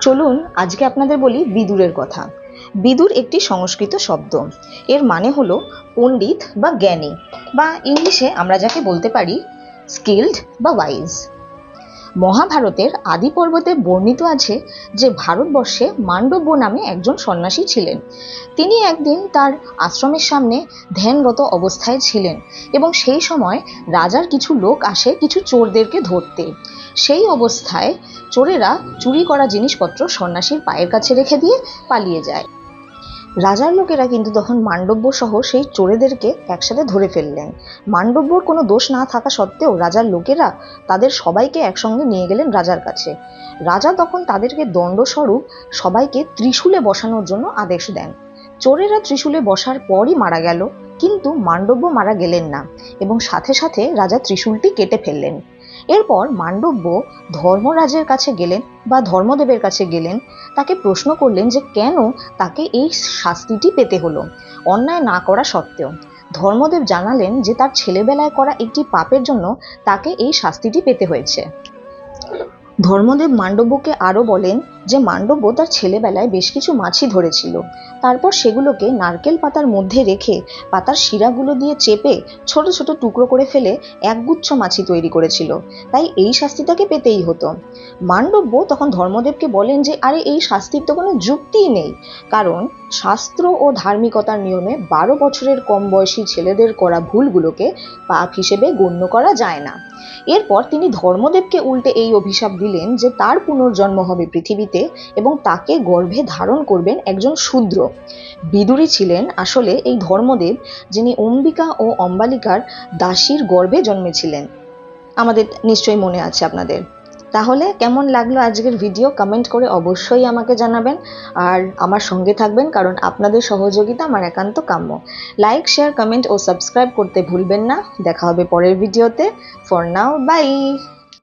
চলুন আজকে আপনাদের বলি বিদুরের কথা। বিদুর একটি সংস্কৃত শব্দ। এর মানে হলো পণ্ডিত বা জ্ঞানী, বা ইংলিশে আমরা যাকে বলতে পারি স্কিল্ড বা ওয়াইজ। মহাভারতের আদি পর্বতে বর্ণিত আছে যে ভারতবর্ষে মান্ডব্য নামে একজন সন্ন্যাসী ছিলেন। তিনি একদিন তার আশ্রমের সামনে ধ্যানরত অবস্থায় ছিলেন এবং সেই সময় রাজার কিছু লোক আসে কিছু চোরদেরকে ধরতে। সেই অবস্থায় চোরেরা চুরি করা জিনিসপত্র সন্ন্যাসীর পায়ের কাছে রেখে দিয়ে পালিয়ে যায়। রাজার লোকেরা কিন্তু তখন মান্ডব্য সহ সেই চোরেদেরকে একসাথে ধরে ফেললেন। মান্ডব্যর কোনো দোষ না থাকা সত্ত্বেও রাজার লোকেরা তাদের সবাইকে একসঙ্গে নিয়ে গেলেন রাজার কাছে। রাজা তখন তাদেরকে দণ্ডস্বরূপ সবাইকে ত্রিশূলে বসানোর জন্য আদেশ দেন। চোরেরা ত্রিশূলে বসার পরই মারা গেল, কিন্তু মান্ডব্য মারা গেলেন না এবং সাথে সাথে রাজা ত্রিশূলটি কেটে ফেললেন। এরপর মান্ডব্য ধর্মরাজের কাছে গেলেন বা ধর্মদেবের কাছে গেলেন। তাকে প্রশ্ন করলেন যে কেন তাকে এই শাস্তিটি পেতে হলো অন্যায় না করা সত্ত্বেও। ধর্মদেব জানালেন যে তার ছেলেবেলায় করা একটি পাপের জন্য তাকে এই শাস্তিটি পেতে হয়েছে। ধর্মদেব মান্ডব্যকে আরও বলেন যে মান্ডব্য তার ছেলেবেলায় বেশ কিছু মাছি ধরেছিল, তারপর সেগুলোকে নারকেল পাতার মধ্যে রেখে পাতার শিরাগুলো দিয়ে চেপে ছোট ছোট টুকরো করে ফেলে একগুচ্ছ মাছি তৈরি করেছিল, তাই এই শাস্তিটাকে পেতেই হতো। মান্ডব্য তখন ধর্মদেবকে বলেন যে আরে এই শাস্তির তো কোনো যুক্তিই নেই, কারণ শাস্ত্র ও ধার্মিকতার নিয়মে 12 বছরের কম বয়সী ছেলেদের করা ভুলগুলোকে পাপ হিসেবে গণ্য করা যায় না। এরপর তিনি ধর্মদেবকে উল্টে এই অভিশাপ দিলেন যে তার পুনর্জন্ম হবে পৃথিবীতে এবং তাকে গর্ভে ধারণ করবেন একজন শূদ্র। বিদুরী ছিলেন আসলে এই ধর্মদেব, যিনি অম্বিকা ও অম্বালিকার দাসীর গর্ভে জন্মেছিলেন। আমাদের নিশ্চয়ই মনে আছে আপনাদের। তাহলে কেমন লাগলো আজকের ভিডিও কমেন্ট করে অবশ্যই আমাকে জানাবেন, আর আমার সঙ্গে থাকবেন, কারণ আপনাদের সহযোগিতা আমার একান্ত কাম্য। লাইক, শেয়ার, কমেন্ট ও সাবস্ক্রাইব করতে ভুলবেন না। দেখা হবে পরের ভিডিওতে। For now, by.